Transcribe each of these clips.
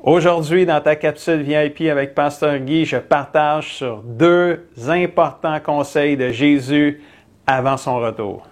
Aujourd'hui, dans ta capsule VIP avec Pasteur Guy, je partage sur 2 importants conseils de Jésus avant son retour.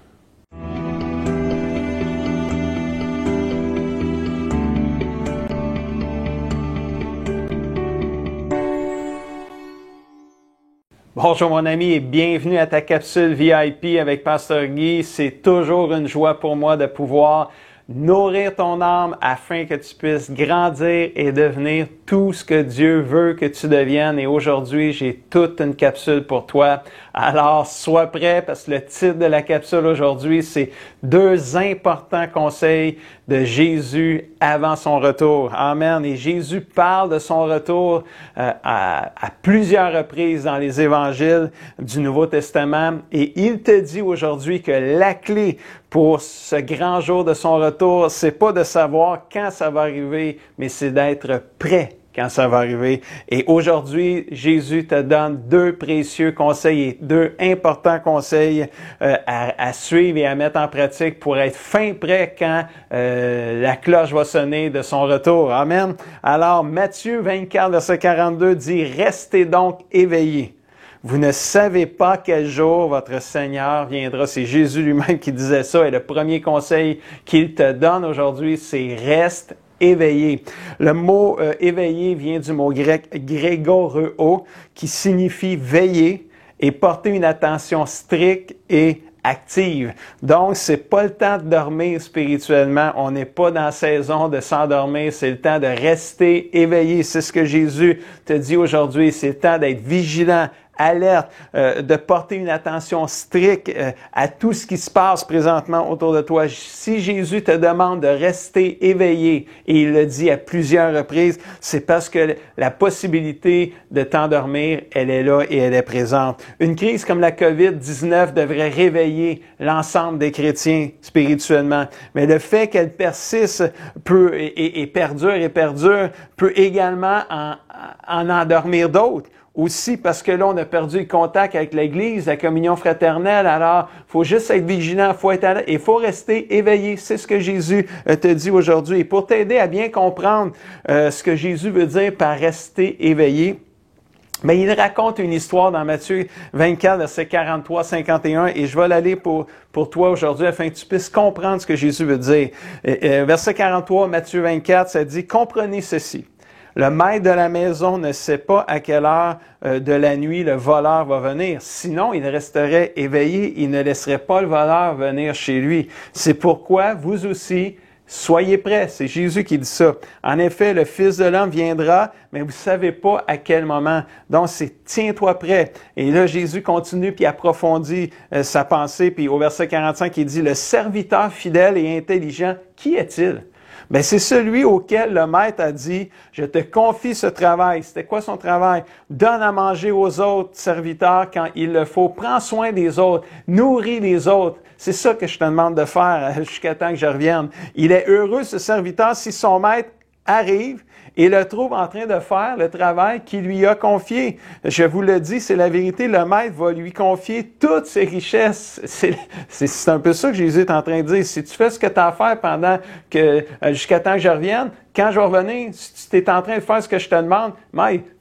Bonjour mon ami et bienvenue à ta capsule VIP avec Pasteur Guy. C'est toujours une joie pour moi de pouvoir nourrir ton âme afin que tu puisses grandir et devenir tout ce que Dieu veut que tu deviennes. Et aujourd'hui, j'ai toute une capsule pour toi. Alors, sois prêt parce que le titre de la capsule aujourd'hui, c'est 2 importants conseils de Jésus avant son retour. Amen. Et Jésus parle de son retour à plusieurs reprises dans les évangiles du Nouveau Testament. Et il te dit aujourd'hui que la clé pour ce grand jour de son retour, c'est pas de savoir quand ça va arriver, mais c'est d'être prêt quand ça va arriver. Et aujourd'hui, Jésus te donne 2 précieux conseils et 2 importants conseils à suivre et à mettre en pratique pour être fin prêt quand la cloche va sonner de son retour. Amen. Alors, Matthieu 24, verset 42 dit « Restez donc éveillés. Vous ne savez pas quel jour votre Seigneur viendra. » C'est Jésus lui-même qui disait ça. Et le premier conseil qu'il te donne aujourd'hui, c'est « Reste éveillé ». Le mot éveillé vient du mot grec grégoreo, qui signifie veiller et porter une attention stricte et active. Donc, c'est pas le temps de dormir spirituellement. On n'est pas dans la saison de s'endormir. C'est le temps de rester éveillé. C'est ce que Jésus te dit aujourd'hui. C'est le temps d'être vigilant, alerte, de porter une attention stricte à tout ce qui se passe présentement autour de toi. Si Jésus te demande de rester éveillé, et il le dit à plusieurs reprises, c'est parce que la possibilité de t'endormir, elle est là et elle est présente. Une crise comme la COVID-19 devrait réveiller l'ensemble des chrétiens spirituellement. Mais le fait qu'elle persiste et perdure peut également en endormir d'autres. Aussi parce que là, on a perdu le contact avec l'Église, la communion fraternelle. Alors, faut juste être vigilant, faut être alerte et faut rester éveillé. C'est ce que Jésus te dit aujourd'hui. Et pour t'aider à bien comprendre ce que Jésus veut dire par rester éveillé, mais il raconte une histoire dans Matthieu 24, verset 43-51, et je vais l'aller pour toi aujourd'hui afin que tu puisses comprendre ce que Jésus veut dire. Verset 43, Matthieu 24, ça dit « Comprenez ceci. Le maître de la maison ne sait pas à quelle heure de la nuit le voleur va venir. Sinon, il resterait éveillé, il ne laisserait pas le voleur venir chez lui. C'est pourquoi vous aussi, soyez prêts. » C'est Jésus qui dit ça. En effet, le Fils de l'homme viendra, mais vous ne savez pas à quel moment. Donc, c'est tiens-toi prêt. Et là, Jésus continue puis approfondit sa pensée. Puis au verset 45, il dit « Le serviteur fidèle et intelligent, qui est-il? » Ben, c'est celui auquel le maître a dit, « Je te confie ce travail. » C'était quoi son travail? Donne à manger aux autres serviteurs quand il le faut. Prends soin des autres. Nourris les autres. C'est ça que je te demande de faire jusqu'à temps que je revienne. Il est heureux, ce serviteur, si son maître arrive et le trouve en train de faire le travail qu'il lui a confié. Je vous le dis, c'est la vérité, le maître va lui confier toutes ses richesses. C'est un peu ça que Jésus est en train de dire. Si tu fais ce que tu as à faire pendant que, jusqu'à temps que je revienne, quand je vais revenir, si tu es en train de faire ce que je te demande,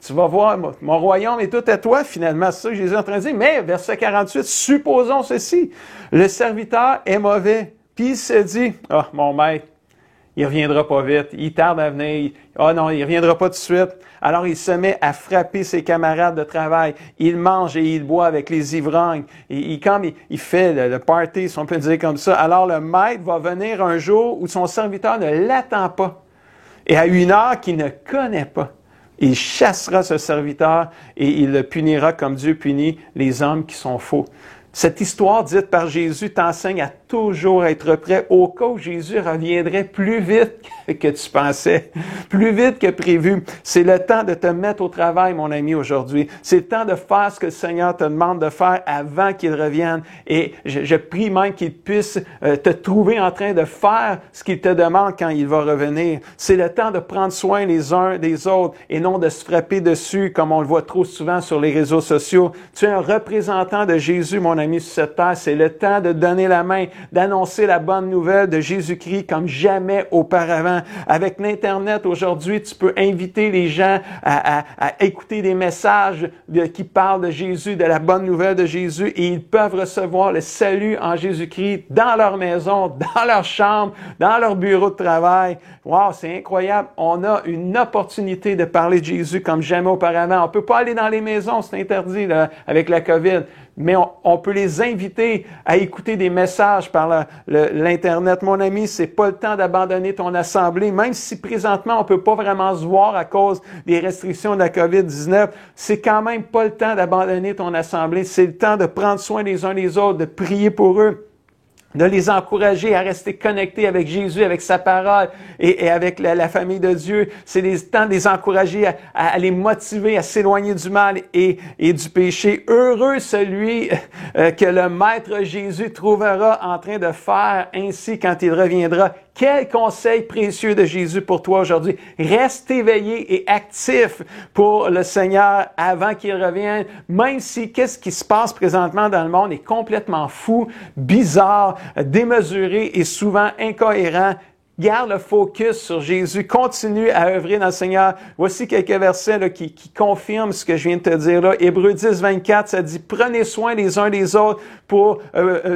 tu vas voir, mon royaume est tout à toi finalement. C'est ça que Jésus est en train de dire. Mais, verset 48, supposons ceci. Le serviteur est mauvais. Puis il se dit, « Ah, mon maître, il reviendra pas vite, il tarde à venir, non, il reviendra pas tout de suite. » Alors il se met à frapper ses camarades de travail. Il mange et il boit avec les ivrognes. Et il fait le party, si on peut dire comme ça. Alors le maître va venir un jour où son serviteur ne l'attend pas. Et à une heure qu'il ne connaît pas. Il chassera ce serviteur et il le punira comme Dieu punit les hommes qui sont faux. Cette histoire dite par Jésus t'enseigne à toujours être prêt au cas où Jésus reviendrait plus vite que tu pensais, plus vite que prévu. C'est le temps de te mettre au travail, mon ami, aujourd'hui. C'est le temps de faire ce que le Seigneur te demande de faire avant qu'il revienne. Et je prie même qu'il puisse te trouver en train de faire ce qu'il te demande quand il va revenir. C'est le temps de prendre soin les uns des autres et non de se frapper dessus comme on le voit trop souvent sur les réseaux sociaux. Tu es un représentant de Jésus, mon ami, sur cette terre. C'est le temps de donner la main d'annoncer la bonne nouvelle de Jésus-Christ comme jamais auparavant. Avec l'Internet aujourd'hui, tu peux inviter les gens à écouter des messages qui parlent de Jésus, de la bonne nouvelle de Jésus, et ils peuvent recevoir le salut en Jésus-Christ dans leur maison, dans leur chambre, dans leur bureau de travail. Wow, c'est incroyable. On a une opportunité de parler de Jésus comme jamais auparavant. On peut pas aller dans les maisons, c'est interdit là, avec la COVID. Mais on peut les inviter à écouter des messages par l'Internet. Mon ami, c'est pas le temps d'abandonner ton assemblée, même si présentement on peut pas vraiment se voir à cause des restrictions de la COVID-19. C'est quand même pas le temps d'abandonner ton assemblée. C'est le temps de prendre soin les uns des autres, de prier pour eux, de les encourager à rester connectés avec Jésus, avec sa parole et avec la famille de Dieu. C'est le temps de les encourager à les motiver à s'éloigner du mal et du péché. Heureux celui que le Maître Jésus trouvera en train de faire ainsi quand il reviendra. Quel conseil précieux de Jésus pour toi aujourd'hui. Reste éveillé et actif pour le Seigneur avant qu'il revienne, même si qu'est-ce qui se passe présentement dans le monde est complètement fou, bizarre, démesuré et souvent incohérent. Garde le focus sur Jésus. Continue à œuvrer dans le Seigneur. Voici quelques versets là, qui confirment ce que je viens de te dire là. Hébreux 10, 24, ça dit « Prenez soin les uns des autres pour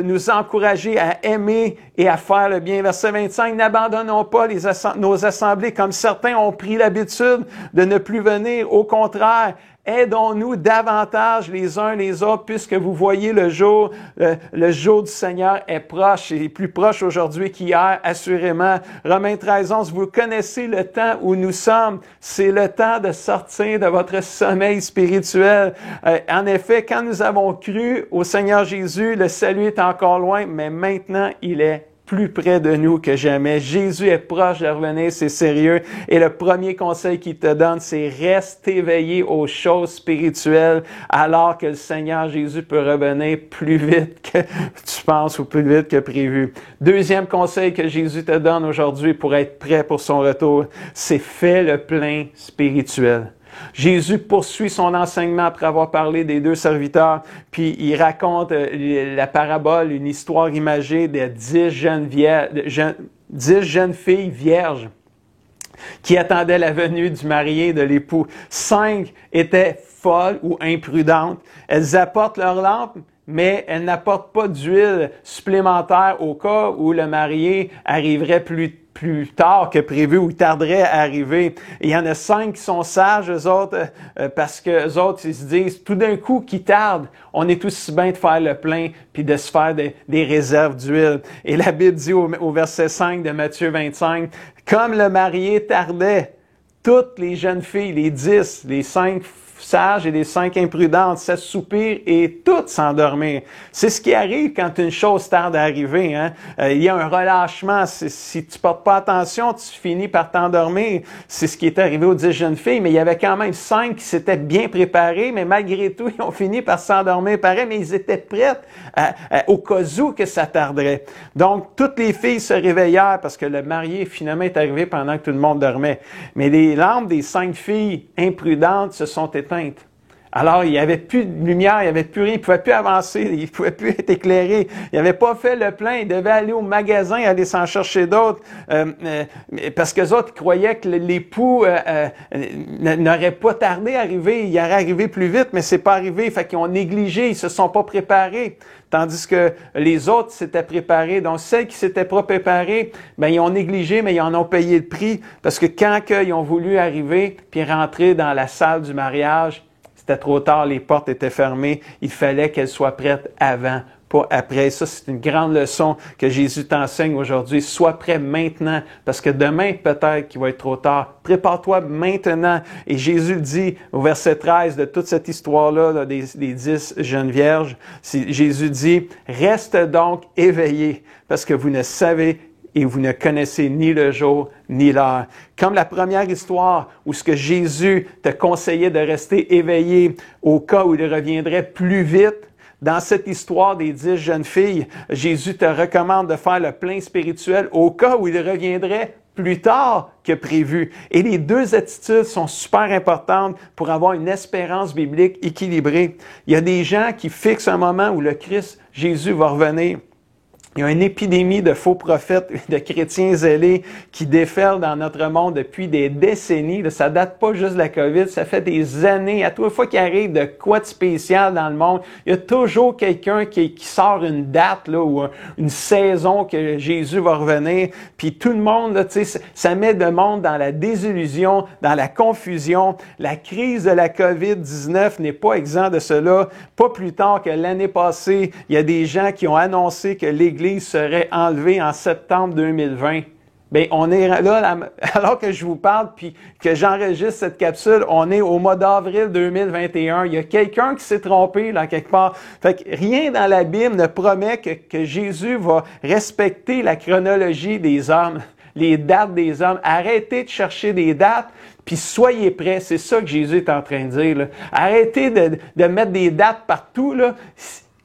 nous encourager à aimer et à faire le bien. » Verset 25, « N'abandonnons pas nos assemblées comme certains ont pris l'habitude de ne plus venir. Au contraire, aidons-nous davantage les uns les autres, puisque vous voyez le jour du Seigneur est proche, et plus proche aujourd'hui qu'hier, assurément. Romains 13, 11, vous connaissez le temps où nous sommes. C'est le temps de sortir de votre sommeil spirituel. En effet, quand nous avons cru au Seigneur Jésus, le salut est encore loin, mais maintenant il est plus près de nous que jamais. Jésus est proche de revenir, c'est sérieux. Et le premier conseil qu'il te donne, c'est reste éveillé aux choses spirituelles alors que le Seigneur Jésus peut revenir plus vite que tu penses ou plus vite que prévu. Deuxième conseil que Jésus te donne aujourd'hui pour être prêt pour son retour, c'est fais le plein spirituel. Jésus poursuit son enseignement après avoir parlé des deux serviteurs, puis il raconte la parabole, une histoire imagée de 10 jeunes filles vierges qui attendaient la venue du marié, de l'époux. 5 étaient folles ou imprudentes. Elles apportent leur lampe, mais elles n'apportent pas d'huile supplémentaire au cas où le marié arriverait plus tard que prévu ou tarderait à arriver. Et il y en a 5 qui sont sages, eux autres, parce que eux autres, ils se disent, tout d'un coup, qui tarde, on est aussi bien de faire le plein puis de se faire des réserves d'huile. Et la Bible dit au verset 5 de Matthieu 25, comme le marié tardait, toutes les jeunes filles, les 10, les 5 sages et les 5 imprudentes s'assoupirent et toutes s'endormirent. C'est ce qui arrive quand une chose tarde à arriver. Hein? Il y a un relâchement. Si tu portes pas attention, tu finis par t'endormir. C'est ce qui est arrivé aux 10 jeunes filles, mais il y avait quand même 5 qui s'étaient bien préparés, mais malgré tout, ils ont fini par s'endormir pareil, mais ils étaient prêtes au cas où que ça tarderait. Donc, toutes les filles se réveillèrent parce que le marié finalement est arrivé pendant que tout le monde dormait. Mais les lampes des 5 filles imprudentes se sont éteintes. Alors, il n'y avait plus de lumière, il n'y avait plus rien, il ne pouvait plus avancer, il ne pouvait plus être éclairé. Il n'avait pas fait le plein, il devait aller au magasin, aller s'en chercher d'autres, parce qu'eux autres croyaient que l'époux n'aurait pas tardé à arriver, il aurait arrivé plus vite, mais c'est pas arrivé, fait qu'ils ont négligé, ils se sont pas préparés. Tandis que les autres s'étaient préparés. Donc, celles qui s'étaient pas préparées, ben ils ont négligé, mais ils en ont payé le prix. Parce que quand ils ont voulu arriver puis rentrer dans la salle du mariage, c'était trop tard, les portes étaient fermées. Il fallait qu'elles soient prêtes avant, pas après. Ça, c'est une grande leçon que Jésus t'enseigne aujourd'hui. Sois prêt maintenant, parce que demain, peut-être qu'il va être trop tard. Prépare-toi maintenant. Et Jésus dit au verset 13 de toute cette histoire-là, là, des 10 jeunes vierges, Jésus dit, « Reste donc éveillés, parce que vous ne savez et vous ne connaissez ni le jour ni l'heure. » Comme la première histoire où ce que Jésus te conseillait de rester éveillé au cas où il reviendrait plus vite, dans cette histoire des 10 jeunes filles, Jésus te recommande de faire le plein spirituel au cas où il reviendrait plus tard que prévu. Et les deux attitudes sont super importantes pour avoir une espérance biblique équilibrée. Il y a des gens qui fixent un moment où le Christ, Jésus, va revenir. Il y a une épidémie de faux prophètes, de chrétiens zélés qui déferlent dans notre monde depuis des décennies. Là, ça date pas juste de la COVID, ça fait des années. À toute fois qu'il arrive de quoi de spécial dans le monde, il y a toujours quelqu'un qui sort une date là, ou une saison que Jésus va revenir. Puis tout le monde, là, ça met le monde dans la désillusion, dans la confusion. La crise de la COVID-19 n'est pas exempt de cela. Pas plus tard que l'année passée, il y a des gens qui ont annoncé que l'Église serait enlevée en septembre 2020. Bien, on est là, alors que je vous parle puis que j'enregistre cette capsule, on est au mois d'avril 2021. Il y a quelqu'un qui s'est trompé, là, quelque part. Fait que rien dans la Bible ne promet que Jésus va respecter la chronologie des hommes, les dates des hommes. Arrêtez de chercher des dates, puis soyez prêts. C'est ça que Jésus est en train de dire, là. Arrêtez de mettre des dates partout, là.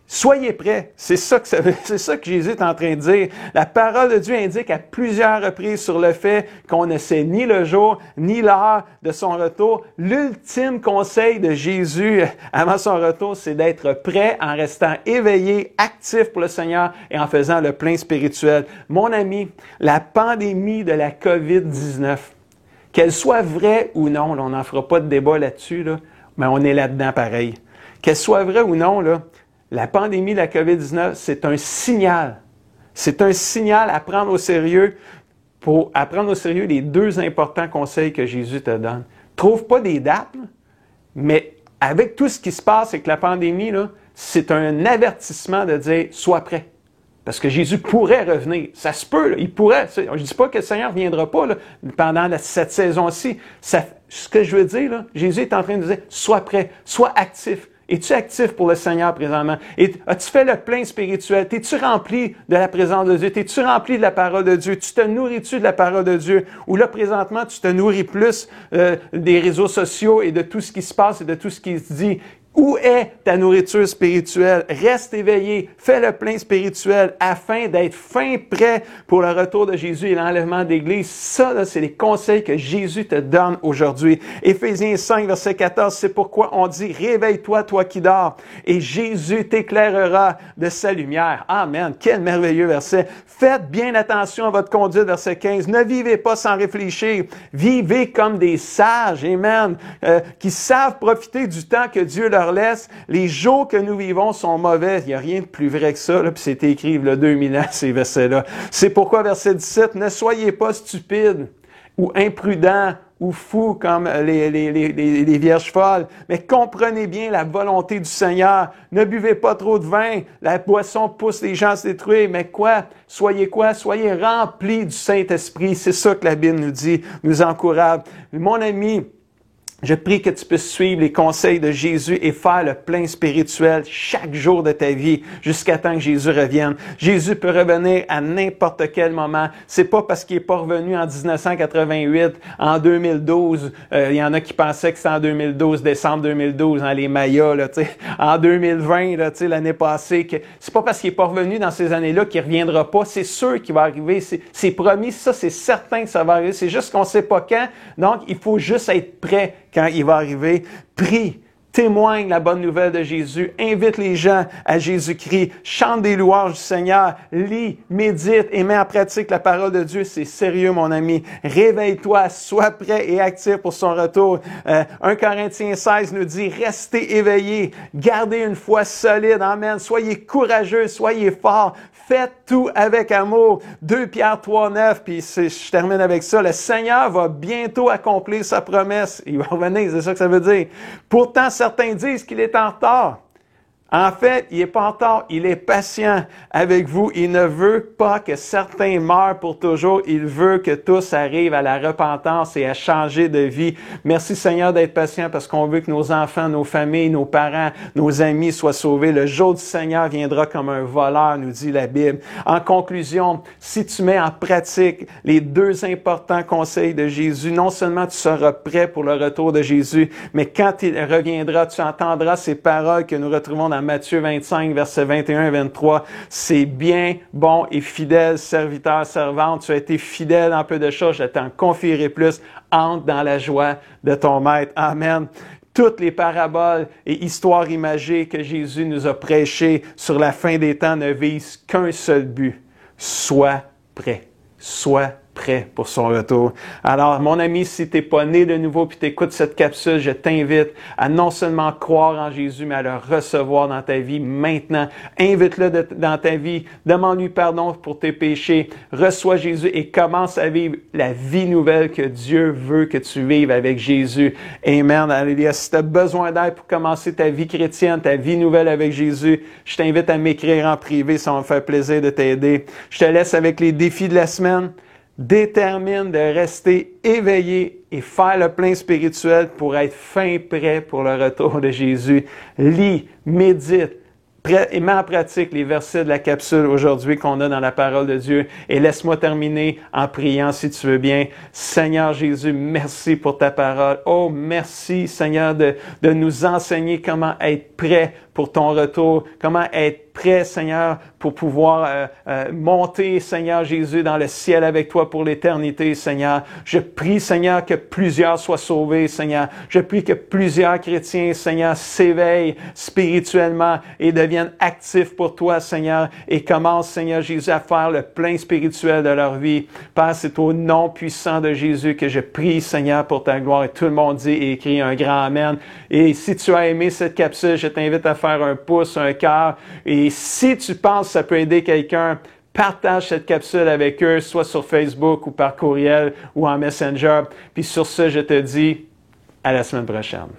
Soyez prêts. C'est ça que Jésus est en train de dire. La parole de Dieu indique à plusieurs reprises sur le fait qu'on ne sait ni le jour, ni l'heure de son retour. L'ultime conseil de Jésus avant son retour, c'est d'être prêt en restant éveillé, actif pour le Seigneur et en faisant le plein spirituel. Mon ami, la pandémie de la COVID-19, qu'elle soit vraie ou non, là, on n'en fera pas de débat là-dessus, là, mais on est là-dedans pareil. Qu'elle soit vraie ou non, là, la pandémie de la COVID-19, c'est un signal. C'est un signal à prendre au sérieux pour prendre au sérieux les deux importants conseils que Jésus te donne. Trouve pas des dates, là, mais avec tout ce qui se passe avec la pandémie, là, c'est un avertissement de dire « sois prêt ». Parce que Jésus pourrait revenir. Ça se peut, là, il pourrait. Je ne dis pas que le Seigneur ne viendra pas là, pendant cette saison-ci. Ce que je veux dire, là, Jésus est en train de dire « sois prêt, sois actif ». Es-tu actif pour le Seigneur présentement? As-tu fait le plein spirituel? T'es-tu rempli de la présence de Dieu? T'es-tu rempli de la parole de Dieu? Tu te nourris-tu de la parole de Dieu? Ou là, présentement, tu te nourris plus des réseaux sociaux et de tout ce qui se passe et de tout ce qui se dit? Où est ta nourriture spirituelle? Reste éveillé, fais le plein spirituel afin d'être fin prêt pour le retour de Jésus et l'enlèvement d'Église. Ça, là, c'est les conseils que Jésus te donne aujourd'hui. Éphésiens 5, verset 14, c'est pourquoi on dit « Réveille-toi, toi qui dors, et Jésus t'éclairera de sa lumière. » Amen. Quel merveilleux verset. Faites bien attention à votre conduite, verset 15. Ne vivez pas sans réfléchir. Vivez comme des sages, amen, qui savent profiter du temps que Dieu leur laisse. Les jours que nous vivons sont mauvais. Il n'y a rien de plus vrai que ça, là, puis c'est écrit il y a 2000 ans, ces versets-là. C'est pourquoi, verset 17, ne soyez pas stupides ou imprudents ou fous comme les vierges folles, mais comprenez bien la volonté du Seigneur. Ne buvez pas trop de vin, la boisson pousse les gens à se détruire, mais quoi? Soyez remplis du Saint-Esprit. C'est ça que la Bible nous dit, nous encourage. Mon ami, je prie que tu puisses suivre les conseils de Jésus et faire le plein spirituel chaque jour de ta vie jusqu'à temps que Jésus revienne. Jésus peut revenir à n'importe quel moment. C'est pas parce qu'il est pas revenu en 1988, en 2012. Il y en a qui pensaient que c'était en 2012, décembre 2012, hein, les Mayas, là, tu sais, en 2020, là, tu sais, l'année passée. C'est pas parce qu'il est pas revenu dans ces années-là qu'il reviendra pas. C'est sûr qu'il va arriver. C'est promis. Ça, c'est certain que ça va arriver. C'est juste qu'on sait pas quand. Donc, il faut juste être prêt quand il va arriver. Prie, témoigne la bonne nouvelle de Jésus, invite les gens à Jésus-Christ, chante des louanges du Seigneur, lis, médite et mets en pratique la parole de Dieu. C'est sérieux, mon ami. Réveille-toi, sois prêt et actif pour son retour. 1 Corinthiens 16 nous dit, restez éveillés, gardez une foi solide. Amen. Soyez courageux, soyez forts. Faites tout avec amour. 2 Pierre 3, 9, puis je termine avec ça. Le Seigneur va bientôt accomplir sa promesse. Il va revenir, c'est ça que ça veut dire. Pourtant, certains disent qu'il est en retard. En fait, il n'est pas en retard, il est patient avec vous. Il ne veut pas que certains meurent pour toujours. Il veut que tous arrivent à la repentance et à changer de vie. Merci Seigneur d'être patient parce qu'on veut que nos enfants, nos familles, nos parents, nos amis soient sauvés. Le jour du Seigneur viendra comme un voleur, nous dit la Bible. En conclusion, si tu mets en pratique les deux importants conseils de Jésus, non seulement tu seras prêt pour le retour de Jésus, mais quand il reviendra, tu entendras ces paroles que nous retrouvons dans Matthieu 25, versets 21 et 23. C'est bien, bon et fidèle serviteur, servante. Tu as été fidèle en peu de choses, je t'en confierai plus. Entre dans la joie de ton maître. Amen. Toutes les paraboles et histoires imagées que Jésus nous a prêchées sur la fin des temps ne visent qu'un seul but. sois prêt. Sois prêt pour son retour. Alors, mon ami, si tu n'es pas né de nouveau puis tu écoutes cette capsule, je t'invite à non seulement croire en Jésus, mais à le recevoir dans ta vie maintenant. Invite-le dans ta vie. Demande-lui pardon pour tes péchés. Reçois Jésus et commence à vivre la vie nouvelle que Dieu veut que tu vives avec Jésus. Amen. Alléluia. Si tu as besoin d'aide pour commencer ta vie chrétienne, ta vie nouvelle avec Jésus, je t'invite à m'écrire en privé. Ça va me faire plaisir de t'aider. Je te laisse avec les défis de la semaine. Détermine de rester éveillé et faire le plein spirituel pour être fin prêt pour le retour de Jésus. Lis, médite, et mets en pratique les versets de la capsule aujourd'hui qu'on a dans la parole de Dieu. Et laisse-moi terminer en priant si tu veux bien. Seigneur Jésus, merci pour ta parole. Oh, merci Seigneur de nous enseigner comment être prêt pour ton retour, comment être prêt, Seigneur, pour pouvoir monter, Seigneur Jésus, dans le ciel avec toi pour l'éternité, Seigneur. Je prie, Seigneur, que plusieurs soient sauvés, Seigneur. Je prie que plusieurs chrétiens, Seigneur, s'éveillent spirituellement et deviennent actifs pour toi, Seigneur, et commencent, Seigneur Jésus, à faire le plein spirituel de leur vie. Père, c'est au nom puissant de Jésus que je prie, Seigneur, pour ta gloire. Et tout le monde dit et écrit un grand Amen. Et si tu as aimé cette capsule, je t'invite à faire un pouce, un cœur. Et si tu penses que ça peut aider quelqu'un, partage cette capsule avec eux, soit sur Facebook ou par courriel ou en Messenger. Puis sur ce, je te dis à la semaine prochaine.